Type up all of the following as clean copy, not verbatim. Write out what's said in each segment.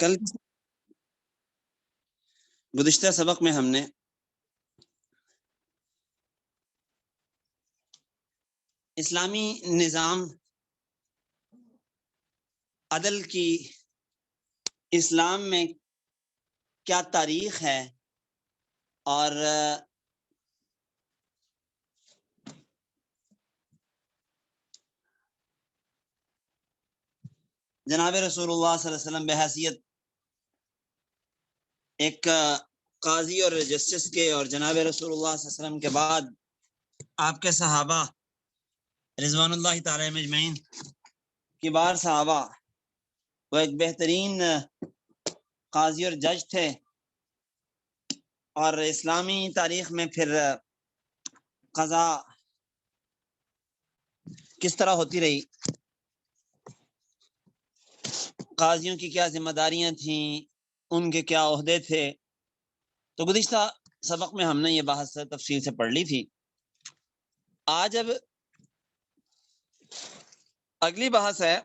کل گزشتہ سبق میں ہم نے اسلامی نظام عدل کی اسلام میں کیا تاریخ ہے اور جناب رسول اللہ صلی اللہ علیہ وسلم بحیثیت ایک قاضی اور جسٹس کے اور جناب رسول اللہ صلی اللہ علیہ وسلم کے بعد آپ کے صحابہ رضوان اللہ تعالی مجمعین کبار صحابہ وہ ایک بہترین قاضی اور جج تھے، اور اسلامی تاریخ میں پھر قضا کس طرح ہوتی رہی، قاضیوں کی کیا ذمہ داریاں تھیں، ان کے کیا عہدے تھے، تو گزشتہ سبق میں ہم نے یہ بحث تفصیل سے پڑھ لی تھی۔ آج اب اگلی بحث ہے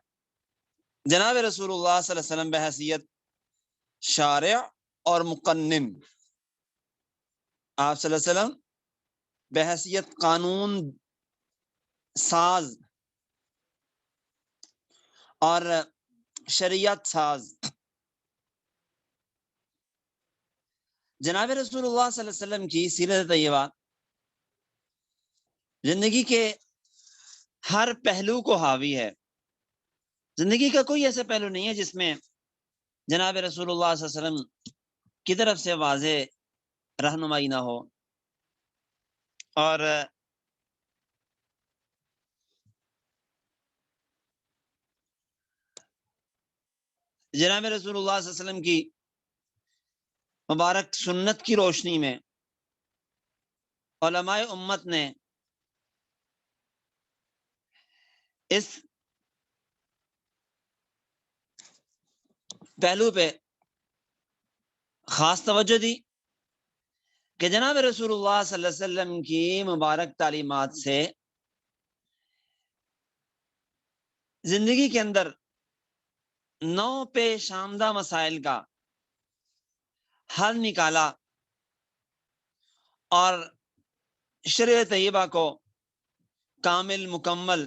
جناب رسول اللہ صلی اللہ علیہ وسلم بحیثیت شارع اور مقنن، آپ صلی اللہ علیہ وسلم بحیثیت قانون ساز اور شریعت ساز۔ جناب رسول اللہ صلی اللہ علیہ وسلم کی سیرت طیبہ زندگی کے ہر پہلو کو حاوی ہے۔ زندگی کا کوئی ایسا پہلو نہیں ہے جس میں جناب رسول اللہ صلی اللہ علیہ وسلم کی طرف سے واضح رہنمائی نہ ہو، اور جناب رسول اللہ صلی اللہ علیہ وسلم کی مبارک سنت کی روشنی میں علماء امت نے اس پہلو پہ خاص توجہ دی کہ جناب رسول اللہ صلی اللہ علیہ وسلم کی مبارک تعلیمات سے زندگی کے اندر نو پیش آمدہ مسائل کا حل نکالا اور شریعت طیبہ کو کامل، مکمل،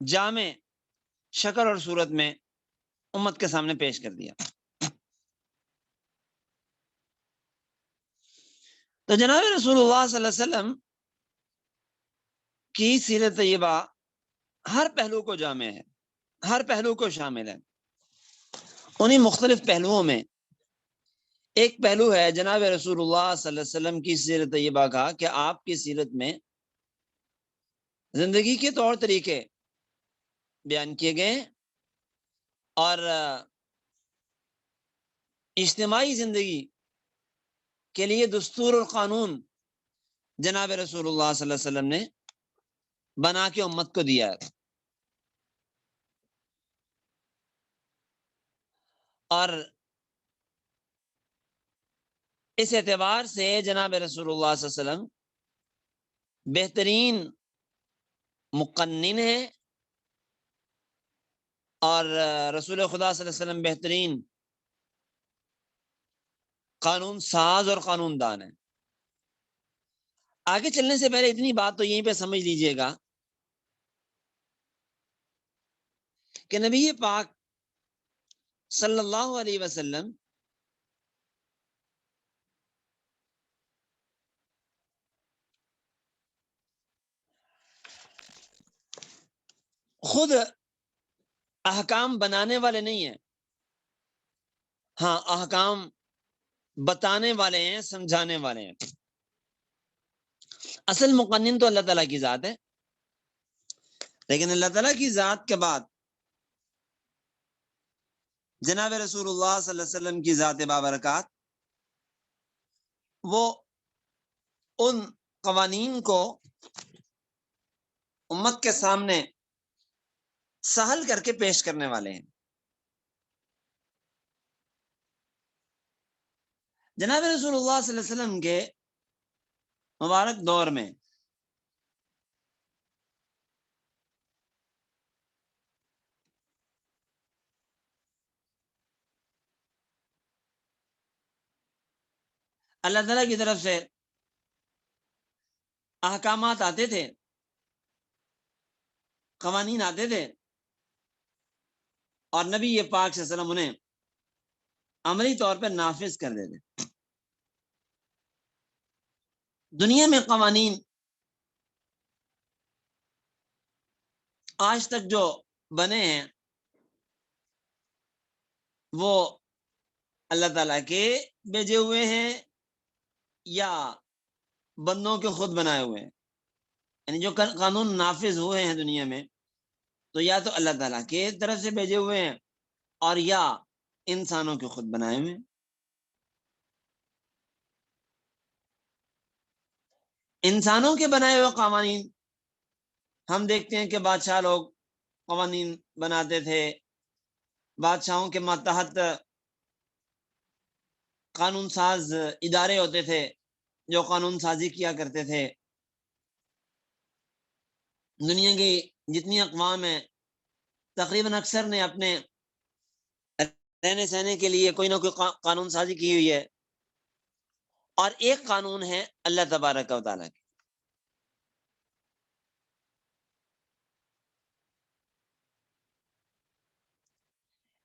جامع شکل اور صورت میں امت کے سامنے پیش کر دیا۔ تو جناب رسول اللہ صلی اللہ علیہ وسلم کی سیرت طیبہ ہر پہلو کو جامع ہے، ہر پہلو کو شامل ہے۔ انہی مختلف پہلوؤں میں ایک پہلو ہے جناب رسول اللہ صلی اللہ علیہ وسلم کی سیرت طیبہ کا کہ آپ کی سیرت میں زندگی کے طور طریقے بیان کیے گئے، اور اجتماعی زندگی کے لیے دستور اور قانون جناب رسول اللہ صلی اللہ علیہ وسلم نے بنا کے امت کو دیا ہے۔ اور اس اعتبار سے جناب رسول اللہ صلی اللہ علیہ وسلم بہترین مقنن ہے، اور رسول خدا صلی اللہ علیہ وسلم بہترین قانون ساز اور قانون دان ہے۔ آگے چلنے سے پہلے اتنی بات تو یہیں پہ سمجھ لیجئے گا کہ نبی پاک صلی اللہ علیہ وسلم خود احکام بنانے والے نہیں ہیں، ہاں احکام بتانے والے ہیں، سمجھانے والے ہیں۔ اصل مقنن تو اللہ تعالیٰ کی ذات ہے، لیکن اللہ تعالیٰ کی ذات کے بعد جناب رسول اللہ صلی اللہ علیہ وسلم کی ذات بابرکات وہ ان قوانین کو امت کے سامنے سہل کر کے پیش کرنے والے ہیں۔ جناب رسول اللہ صلی اللہ علیہ وسلم کے مبارک دور میں اللہ تعالیٰ کی طرف سے احکامات آتے تھے، قوانین آتے تھے، اور نبی یہ پاک صلی اللہ علیہ وسلم انہیں عملی طور پر نافذ کر دیتے۔ دنیا میں قوانین آج تک جو بنے ہیں وہ اللہ تعالیٰ کے بھیجے ہوئے ہیں یا بندوں کے خود بنائے ہوئے ہیں؟ یعنی جو قانون نافذ ہوئے ہیں دنیا میں، تو یا تو اللہ تعالیٰ کے طرف سے بھیجے ہوئے ہیں اور یا انسانوں کے خود بنائے ہوئے ہیں۔ انسانوں کے بنائے ہوئے قوانین ہم دیکھتے ہیں کہ بادشاہ لوگ قوانین بناتے تھے، بادشاہوں کے ماتحت قانون ساز ادارے ہوتے تھے جو قانون سازی کیا کرتے تھے۔ دنیا کی جتنی اقوام ہیں تقریباً اکثر نے اپنے رہنے سہنے کے لیے کوئی نہ کوئی قانون سازی کی ہوئی ہے، اور ایک قانون ہے اللہ تبارک و تعالیٰ کی۔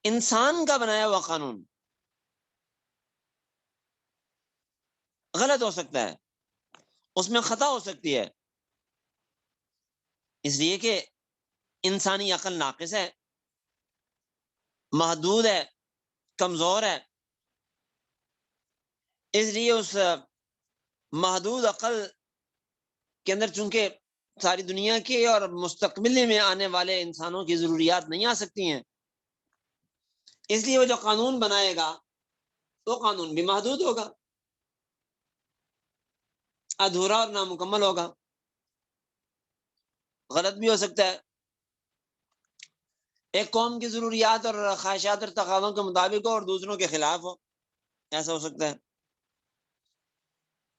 انسان کا بنایا ہوا قانون غلط ہو سکتا ہے، اس میں خطا ہو سکتی ہے، اس لیے کہ انسانی عقل ناقص ہے، محدود ہے، کمزور ہے۔ اس لیے اس محدود عقل کے اندر چونکہ ساری دنیا کے اور مستقبل میں آنے والے انسانوں کی ضروریات نہیں آ سکتی ہیں، اس لیے وہ جو قانون بنائے گا وہ قانون بھی محدود ہوگا، ادھورا اور نامکمل ہوگا، غلط بھی ہو سکتا ہے، ایک قوم کی ضروریات اور خواہشات اور تقاضوں کے مطابق ہو اور دوسروں کے خلاف ہو، ایسا ہو سکتا ہے۔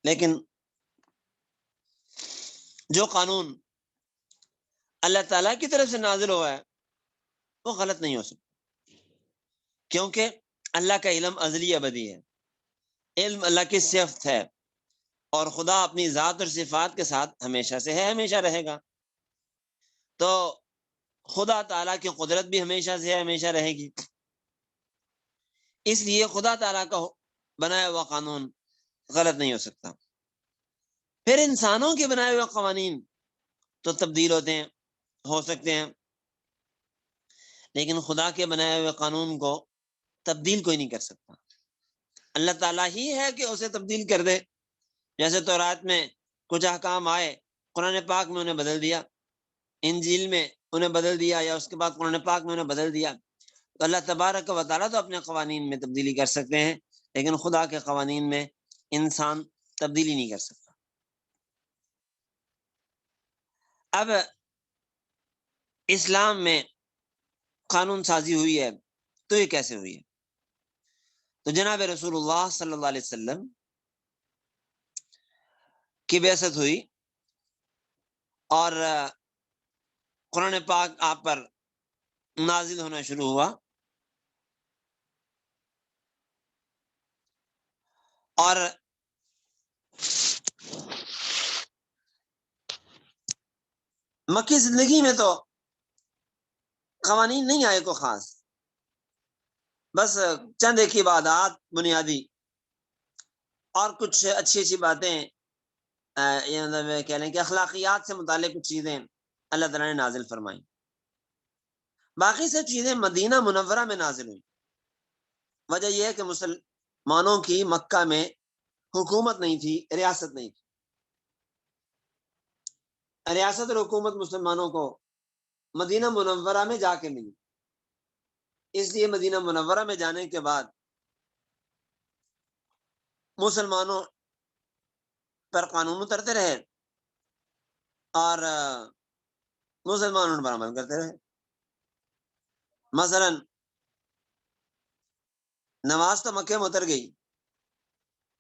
لیکن جو قانون اللہ تعالیٰ کی طرف سے نازل ہوا ہے وہ غلط نہیں ہو سکتا، کیونکہ اللہ کا علم ازلی ابدی ہے، علم اللہ کی صفت ہے، اور خدا اپنی ذات اور صفات کے ساتھ ہمیشہ سے ہے، ہمیشہ رہے گا۔ تو خدا تعالیٰ کی قدرت بھی ہمیشہ سے ہے، ہمیشہ رہے گی، اس لیے خدا تعالیٰ کا بنایا ہوا قانون غلط نہیں ہو سکتا۔ پھر انسانوں کے بنائے ہوئے قوانین تو تبدیل ہوتے ہیں، ہو سکتے ہیں، لیکن خدا کے بنائے ہوئے قانون کو تبدیل کوئی نہیں کر سکتا۔ اللہ تعالیٰ ہی ہے کہ اسے تبدیل کر دے۔ جیسے تورات میں کچھ احکام آئے، قرآن پاک میں انہیں بدل دیا، انجیل میں انہیں بدل دیا، یا اس کے بعد قرآن پاک میں انہیں بدل دیا۔ تو اللہ تبارک و تعالیٰ تو اپنے قوانین میں تبدیلی کر سکتے ہیں، لیکن خدا کے قوانین میں انسان تبدیلی نہیں کر سکتا۔ اب اسلام میں قانون سازی ہوئی ہے تو یہ کیسے ہوئی ہے؟ تو جناب رسول اللہ صلی اللہ علیہ وسلم کی بعثت ہوئی اور قرآن پاک آپ پر نازل ہونا شروع ہوا، اور مکی زندگی میں تو قوانین نہیں آئے کو خاص، بس چند ایک عبادات بنیادی اور کچھ اچھی اچھی باتیں، کہہ لیں کہ اخلاقیات سے متعلق کچھ چیزیں اللہ تعالیٰ نے نازل فرمائیں۔ باقی سب چیزیں مدینہ منورہ میں نازل ہوئی۔ وجہ یہ ہے کہ مسلمانوں کی مکہ میں حکومت نہیں تھی، ریاست نہیں تھی۔ ریاست اور حکومت مسلمانوں کو مدینہ منورہ میں جا کے ملی، اس لیے مدینہ منورہ میں جانے کے بعد مسلمانوں پر قانون اترتے رہے اور مسلمانوں پر عمل کرتے رہے۔ مثلا نماز تو مکے میں اتر گئی،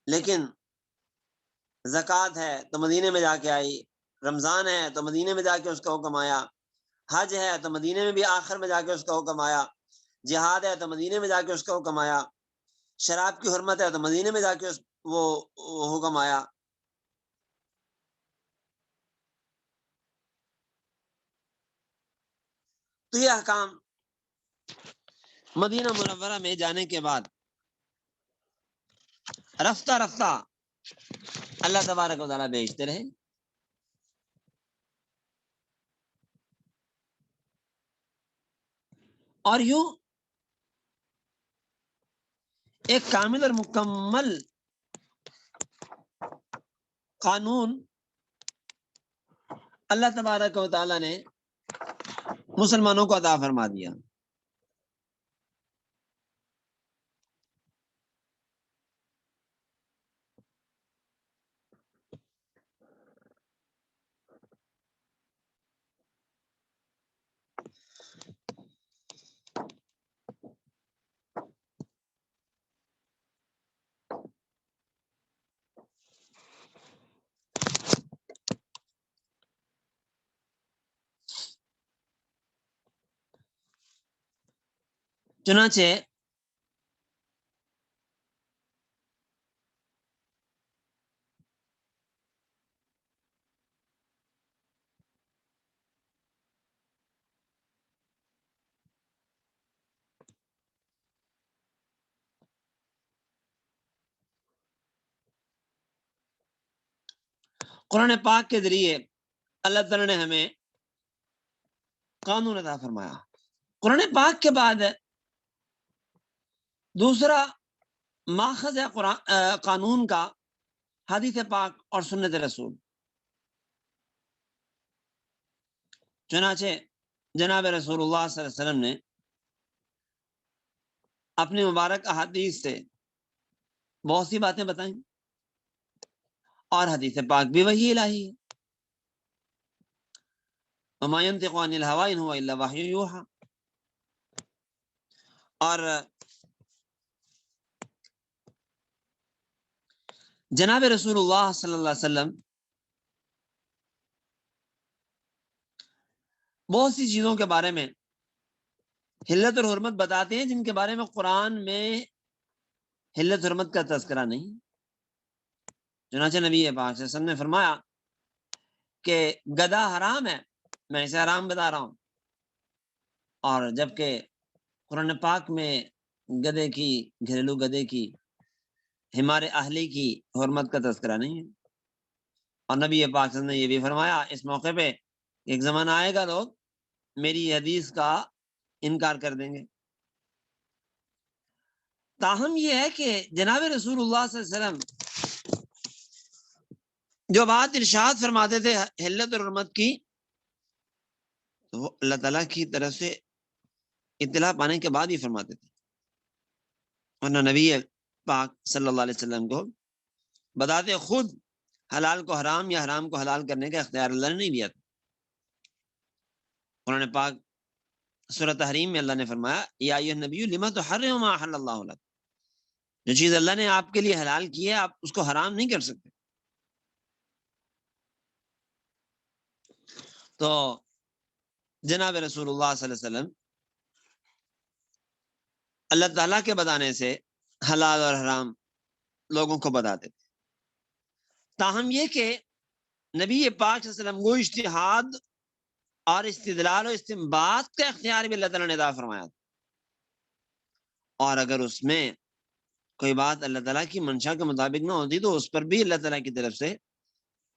لیکن زکوٰۃ ہے تو مدینے میں جا کے آئی، رمضان ہے تو مدینے میں جا کے اس کا حکم آیا، حج ہے تو مدینے میں بھی آخر میں جا کے اس کا حکم آیا، جہاد ہے تو مدینے میں جا کے اس کا حکم آیا، شراب کی حرمت ہے تو مدینے میں جا کے اس وہ حکم آیا. تو یہ احکام مدینہ منورہ میں جانے کے بعد رفتہ رفتہ اللہ تبارک و تعالیٰ بھیجتے رہے. اور یوں ایک کامل اور مکمل قانون اللہ تبارک و تعالیٰ نے مسلمانوں کو عطا فرما دیا. چنانچہ قرآن پاک کے ذریعے اللہ تعالیٰ نے ہمیں قانون عطا فرمایا. قرآن پاک کے بعد دوسرا ماخذ ہے قانون کا حدیث پاک اور سنت رسول. چنانچہ جناب رسول اللہ صلی اللہ علیہ وسلم نے اپنی مبارک احادیث سے بہت سی باتیں بتائیں اور حدیث پاک بھی وحی الہی ہے. وما ينطق عن الهوى ان هو الا وحی یوحى. اور جناب رسول اللہ صلی اللہ علیہ وسلم بہت سی چیزوں کے بارے میں حلت اور حرمت بتاتے ہیں جن کے بارے میں قرآن میں حلت حرمت کا تذکرہ نہیں. چنانچہ نبی پاک صلی اللہ علیہ وسلم نے فرمایا کہ گدھا حرام ہے، میں اسے حرام بتا رہا ہوں. اور جبکہ قرآن پاک میں گدھے کی، گھریلو گدھے کی، حمار اہلی کی حرمت کا تذکرہ نہیں ہے. اور نبی پاک صلی اللہ علیہ وسلم نے یہ بھی فرمایا اس موقع پہ ایک زمانہ آئے گا لوگ میری حدیث کا انکار کر دیں گے. تاہم یہ ہے کہ جناب رسول اللہ صلی اللہ علیہ وسلم جو بات ارشاد فرماتے تھے حلت اور حرمت کی، تو وہ اللہ تعالیٰ کی طرف سے اطلاع پانے کے بعد ہی فرماتے تھے. ورنہ نبی پاک صلی اللہ علیہ وسلم کو بتاتے خود حلال کو حرام یا حرام کو حلال کرنے کا اختیار اللہ نے نہیں دیا تھا. قرآن پاک سورہ تحریم میں اللہ نے فرمایا یا ایھا النبی لما تحرم ما احل اللہ لک. جو چیز اللہ نے آپ کے لیے حلال کی ہے آپ اس کو حرام نہیں کر سکتے. تو جناب رسول اللہ صلی اللہ علیہ وسلم اللہ تعالیٰ کے بتانے سے حلال اور حرام لوگوں کو بتاتے تھے. تاہم یہ کہ نبی پاک صلی اللہ علیہ وسلم کو اجتہاد اور استدلال و استنباط کا اختیار بھی اللہ تعالیٰ نے عطا فرمایا تھا. اور اگر اس میں کوئی بات اللہ تعالیٰ کی منشا کے مطابق نہ ہوتی تو اس پر بھی اللہ تعالیٰ کی طرف سے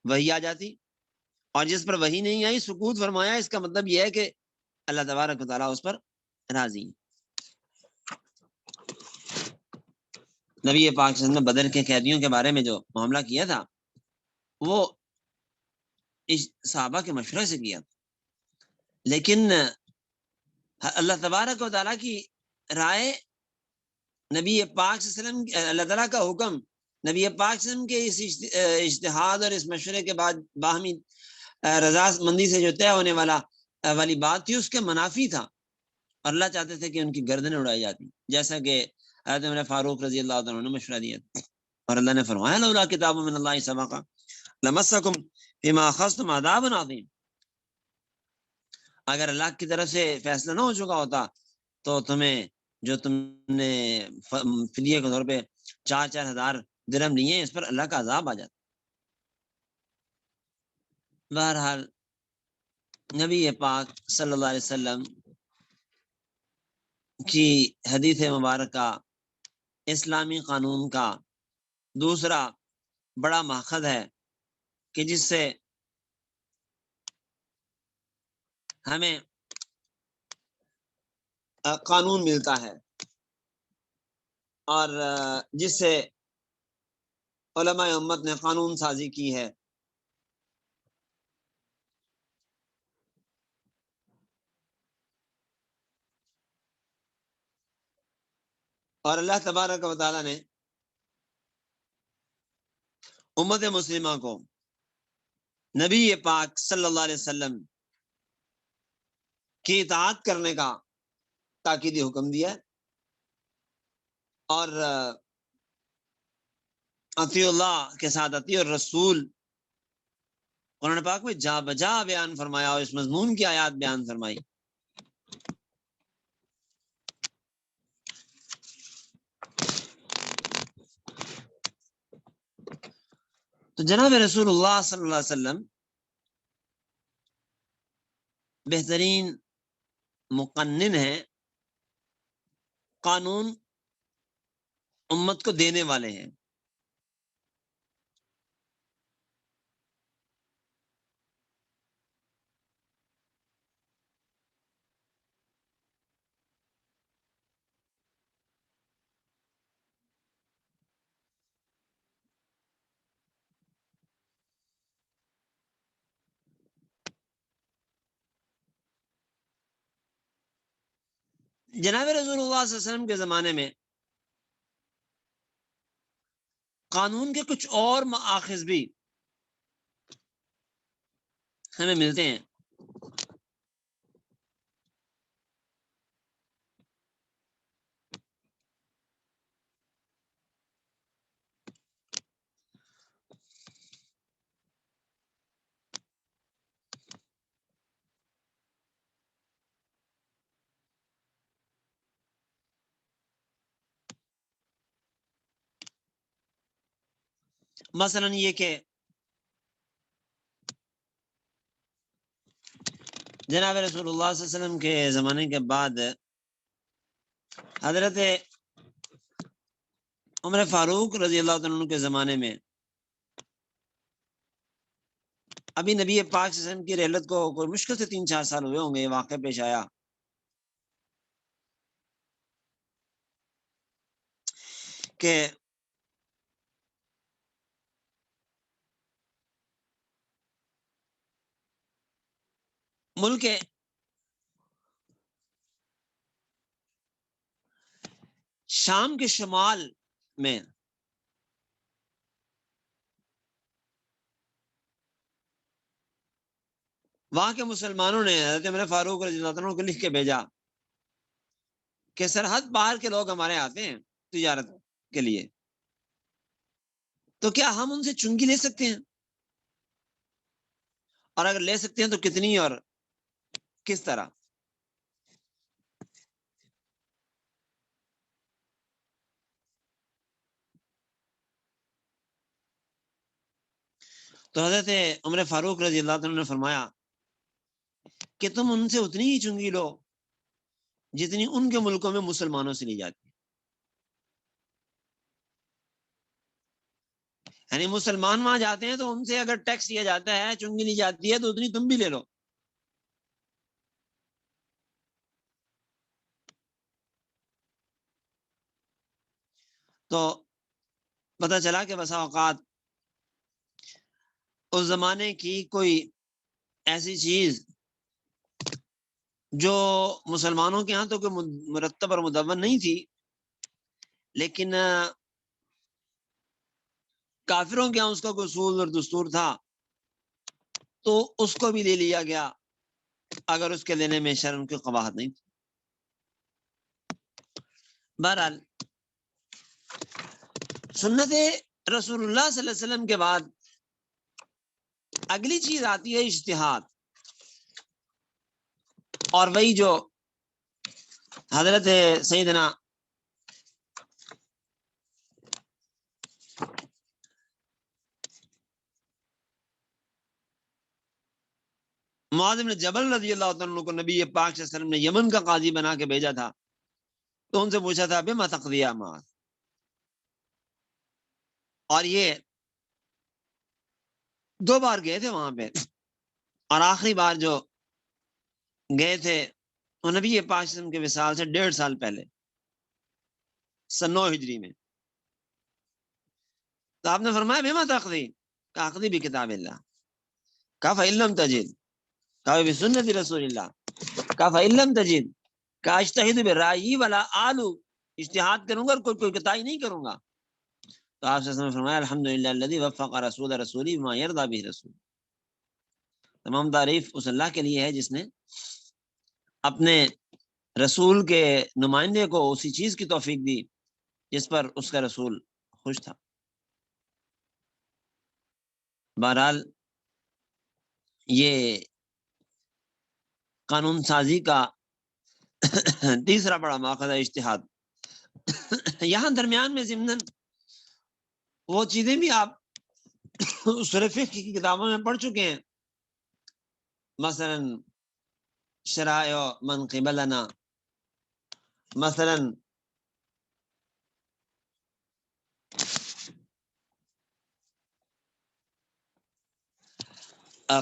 وحی آ جاتی. اور جس پر وحی نہیں آئی سکوت فرمایا، اس کا مطلب یہ ہے کہ اللہ تبارک و تعالیٰ اس پر راضی. نبی پاک صلی اللہ علیہ وسلم نے بدر کے قیدیوں کے بارے میں جو معاملہ کیا تھا وہ صحابہ کے مشورے سے کیا تھا، لیکن اللہ تبارک و تعالیٰ کی رائے، نبی پاک صلی اللہ علیہ وسلم، اللہ تعالیٰ کا حکم نبی پاک صلی اللہ علیہ وسلم کے اس اجتہاد اور اس مشورے کے بعد باہمی رضا مندی سے جو طے ہونے والی بات تھی اس کے منافی تھا. اور اللہ چاہتے تھے کہ ان کی گردنیں اڑائی جاتی، جیسا کہ حضرت عمر فاروق رضی اللہ عنہ نے مشورہ دیا تھا. اور اللہ نے فرمایا لولا کتاب من اللہ سبق لمسکم فیما اخذتم عذاب عظیم. اگر اللہ کی طرف سے فیصلہ نہ ہو چکا ہوتا تو تمہیں جو تم نے فدیے کے طور پہ 4,000 درہم لیے اس پر اللہ کا عذاب آ جاتا. بہرحال نبی پاک صلی اللہ علیہ وسلم کی حدیث مبارکہ اسلامی قانون کا دوسرا بڑا ماخذ ہے کہ جس سے ہمیں قانون ملتا ہے اور جس سے علماء امت نے قانون سازی کی ہے. اور اللہ تبارک و تعالیٰ نے امت مسلمہ کو نبی پاک صلی اللہ علیہ وسلم کی اطاعت کرنے کا تاکیدی حکم دیا اور اطیع اللہ کے ساتھ اطیع الرسول قرآن پاک میں جا بجا بیان فرمایا اور اس مضمون کی آیات بیان فرمائی. تو جناب رسول اللہ صلی اللہ علیہ وسلم بہترین مقنن ہے، قانون امت کو دینے والے ہیں. جناب رسول اللہ صلی اللہ علیہ وسلم کے زمانے میں قانون کے کچھ اور مآخذ بھی ہمیں ملتے ہیں. مثلا یہ کہ جناب رسول اللہ صلی اللہ علیہ وسلم کے زمانے کے بعد حضرت عمر فاروق رضی اللہ عنہ کے زمانے میں ابھی نبی پاک صلی اللہ علیہ وسلم کی رحلت کو کوئی مشکل سے 3-4 سال ہوئے ہوں گے، یہ واقعہ پیش آیا کہ ملک شام کے شمال میں وہاں کے مسلمانوں نے حضرت عمر فاروق رضی اللہ عنہ کو لکھ کے بھیجا کہ سرحد پار کے لوگ ہمارے آتے ہیں تجارت کے لیے، تو کیا ہم ان سے چنگی لے سکتے ہیں، اور اگر لے سکتے ہیں تو کتنی اور کس طرح. تو حضرت عمر فاروق رضی اللہ عنہ نے فرمایا کہ تم ان سے اتنی ہی چنگی لو جتنی ان کے ملکوں میں مسلمانوں سے لی جاتی ہے. یعنی مسلمان وہاں جاتے ہیں تو ان سے اگر ٹیکس لیا جاتا ہے، چنگی لی جاتی ہے، تو اتنی تم بھی لے لو. تو پتہ چلا کہ بسا اوقات اس زمانے کی کوئی ایسی چیز جو مسلمانوں کے ہاں تو کوئی مرتب اور مدون نہیں تھی، لیکن کافروں کے ہاں اس کا کوئی اصول اور دستور تھا، تو اس کو بھی لے لیا گیا اگر اس کے لینے میں شرم کی قباحت نہیں تھی. بہرحال سنت رسول اللہ صلی اللہ علیہ وسلم کے بعد اگلی چیز آتی ہے اجتہاد، اور وہی جو حضرت سیدنا معاذ بن جبل رضی اللہ عنہ کو نبی پاک صلی اللہ علیہ وسلم نے یمن کا قاضی بنا کے بھیجا تھا، تو ان سے پوچھا تھا بما تقضی یا معاذ، اور یہ 2 بار گئے تھے وہاں پہ، اور آخری بار جو گئے تھے وہ نبی پاک صلی اللہ علیہ وسلم کے وصال سے 1.5 سال پہلے، سن 9 ہجری میں. تو آپ نے فرمایا بما تقضی، کہ اقضی بکتاب اللہ، کہا فإن لم تجد، کہا بسنت رسول اللہ، کہا فإن لم تجد، کہا اجتہد برأیی ولا آلو، اجتہاد کروں گا اور کوئی کوتاہی نہیں کروں گا. تو آپ نے فرمایا الحمدللہ الذی وفق رسول رسولی بما یرضی بہ رسول، تمام تعریف اس اللہ کے لیے ہے جس نے اپنے رسول کے نمائندے کو اسی چیز کی توفیق دی جس پر اس کا رسول خوش تھا. بہرحال یہ قانون سازی کا تیسرا بڑا ماخذ ہے اجتہاد. یہاں درمیان میں ضمناً وہ چیزیں بھی آپ اصول فقہ کی کتابوں میں پڑھ چکے ہیں، مثلا شرائع من قبلنا، مثلا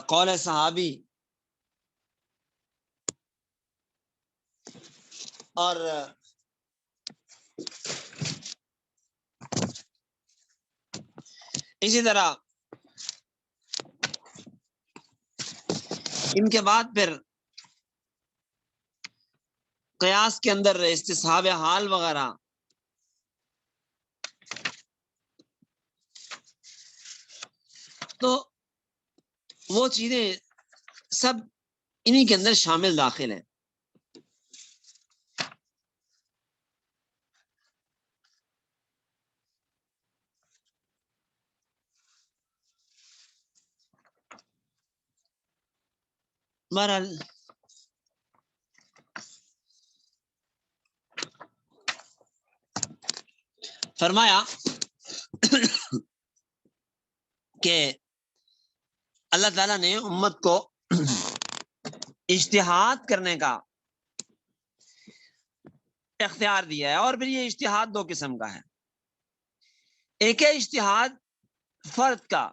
قول صحابی، اور اسی طرح ان کے بعد پھر قیاس کے اندر استصحاب حال وغیرہ، تو وہ چیزیں سب انہی کے اندر شامل داخل ہیں. بہرحال فرمایا کہ اللہ تعالیٰ نے امت کو اجتہاد کرنے کا اختیار دیا ہے، اور پھر یہ اجتہاد 2 قسم کا ہے. ایک ہے اجتہاد فرد کا،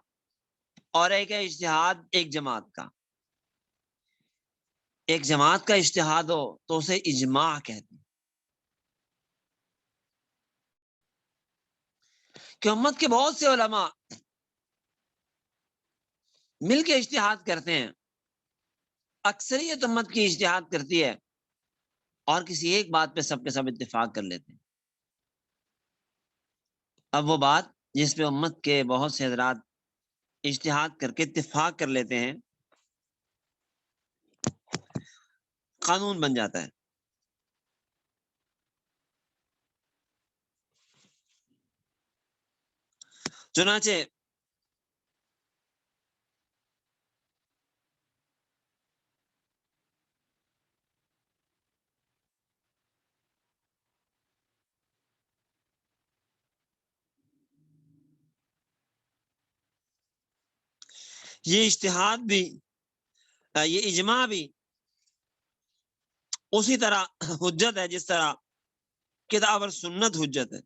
اور ایک ہے اجتہاد ایک جماعت کا. ایک جماعت کا اجتہاد ہو تو اسے اجماع کہتے ہیں، کہ امت کے بہت سے علماء مل کے اجتہاد کرتے ہیں، اکثریت امت کی اجتہاد کرتی ہے، اور کسی ایک بات پہ سب کے سب اتفاق کر لیتے ہیں. اب وہ بات جس پہ امت کے بہت سے حضرات اجتہاد کر کے اتفاق کر لیتے ہیں، قانون بن جاتا ہے. چنانچہ یہ اجتہاد بھی، یہ اجماع بھی اسی طرح حجت ہے جس طرح کتاب اور سنت حجت ہے.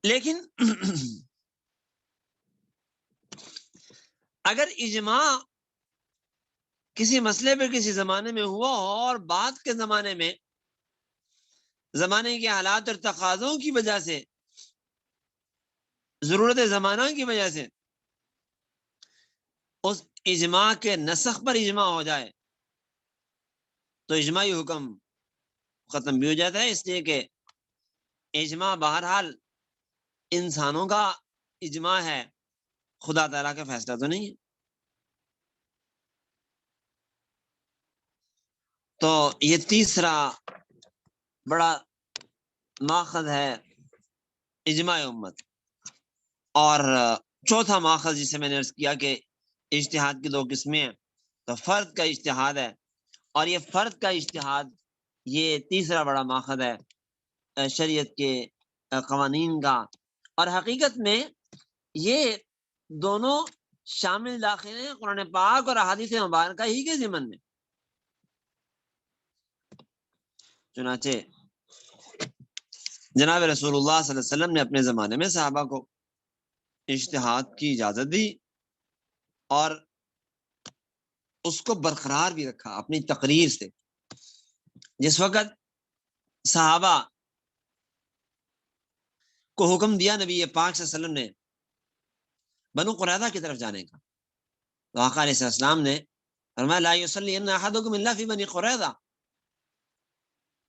لیکن اگر اجماع کسی مسئلے پہ کسی زمانے میں ہوا ہو، اور بعد کے زمانے میں زمانے کے حالات اور تقاضوں کی وجہ سے، ضرورت زمانہ کی وجہ سے اس اجماع کے نسخ پر اجماع ہو جائے، تو اجماعی حکم ختم بھی ہو جاتا ہے. اس لیے کہ اجماع بہرحال انسانوں کا اجماع ہے، خدا تعالیٰ کا فیصلہ تو نہیں ہے. تو یہ تیسرا بڑا ماخذ ہے اجماع امت. اور چوتھا ماخذ جسے میں نے عرض کیا کہ اجتہاد کی 2 قسمیں ہیں، تو فرد کا اجتہاد ہے، اور یہ فرد کا اجتہاد یہ تیسرا بڑا ماخذ ہے شریعت کے قوانین کا، اور حقیقت میں یہ دونوں شامل داخل ہیں قرآن پاک اور احادیث مبارکہ ہی کے ضمن میں۔ چنانچہ جناب رسول اللہ صلی اللہ علیہ وسلم نے اپنے زمانے میں صحابہ کو اجتہاد کی اجازت دی اور اس کو برقرار بھی رکھا اپنی تقریر سے۔ جس وقت صحابہ کو حکم دیا نبی پاک صلی اللہ علیہ وسلم نے بنو قریظہ کی طرف جانے کا، تو آقا علیہ السلام نے فرمایا لا یصلی احدکم الا فی بنی قریظہ،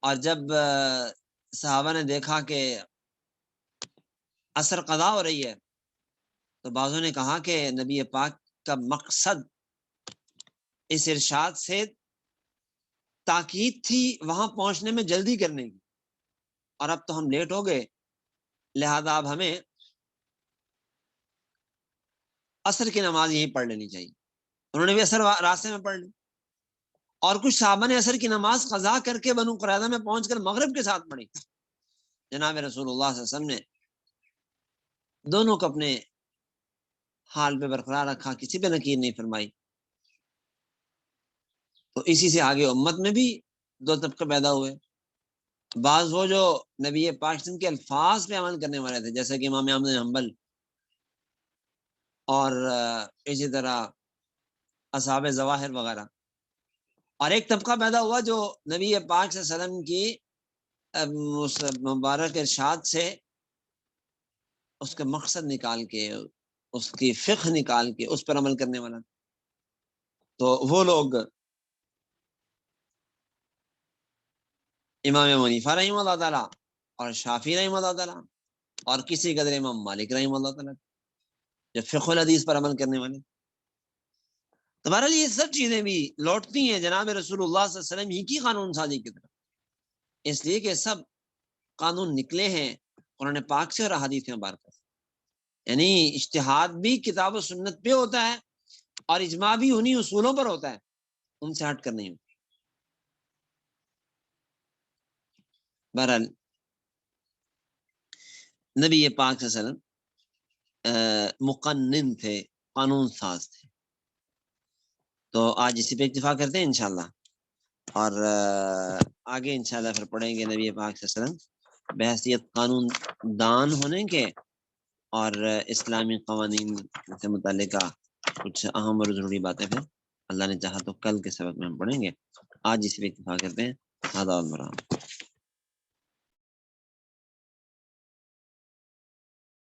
اور جب صحابہ نے دیکھا کہ عصر قضا ہو رہی ہے تو بعضوں نے کہا کہ نبی پاک کا مقصد اس ارشاد سے تاکید تھی وہاں پہنچنے میں جلدی کرنے کی، اور اب تو ہم لیٹ ہو گئے، لہذا اب ہمیں عصر کی نماز یہیں پڑھ لینی چاہیے۔ انہوں نے بھی عصر راستے میں پڑھ لی، اور کچھ صحابہ نے عصر کی نماز قضا کر کے بنو قریظہ میں پہنچ کر مغرب کے ساتھ پڑھی۔ جناب رسول اللہ صلی اللہ علیہ وسلم نے دونوں کو اپنے حال پہ برقرار رکھا، کسی پہ نکیر نہیں فرمائی۔ تو اسی سے آگے امت میں بھی دو طبقے پیدا ہوئے، بعض وہ جو نبی پاک کے الفاظ پہ عمل کرنے والے تھے جیسے کہ امام احمد بن حنبل، اور اسی طرح اصحاب ظواہر وغیرہ، اور ایک طبقہ پیدا ہوا جو نبی پاک صلی اللہ علیہ وسلم کی اس مبارک ارشاد سے اس کا مقصد نکال کے، اس کی فقہ نکال کے اس پر عمل کرنے والا۔ تو وہ لوگ امام ابو حنیفہ رحمہ اللہ تعالیٰ اور شافعی رحمہ اللہ تعالیٰ اور کسی قدر امام مالک رحمہ اللہ تعالیٰ جو فقہ الحدیث پر عمل کرنے والے۔ تمہارے لیے یہ سب چیزیں بھی لوٹتی ہیں جناب رسول اللہ صلی اللہ علیہ وسلم ہی کی قانون سازی کی طرف، اس لیے کہ سب قانون نکلے ہیں قرآن پاک سے اور احادیث مبارکہ سے۔ یعنی اجتہاد بھی کتاب و سنت پہ ہوتا ہے اور اجماع بھی انہی اصولوں پر ہوتا ہے، ان سے ہٹ کر نہیں ہوتا۔ بہرحال نبی پاک صلی اللہ علیہ وسلم مقنن تھے، قانون ساز تھے۔ تو آج اسی پہ اکتفا کرتے ہیں انشاءاللہ، اور آگے انشاءاللہ پھر پڑھیں گے نبی پاک صلی اللہ علیہ وسلم بحیثیت قانون دان ہونے کے اور اسلامی قوانین سے متعلقہ کچھ اہم اور ضروری باتیں پھر اللہ نے چاہا تو کل کے سبق میں ہم پڑھیں گے۔ آج اسی پہ اکتفا کرتے ہیں۔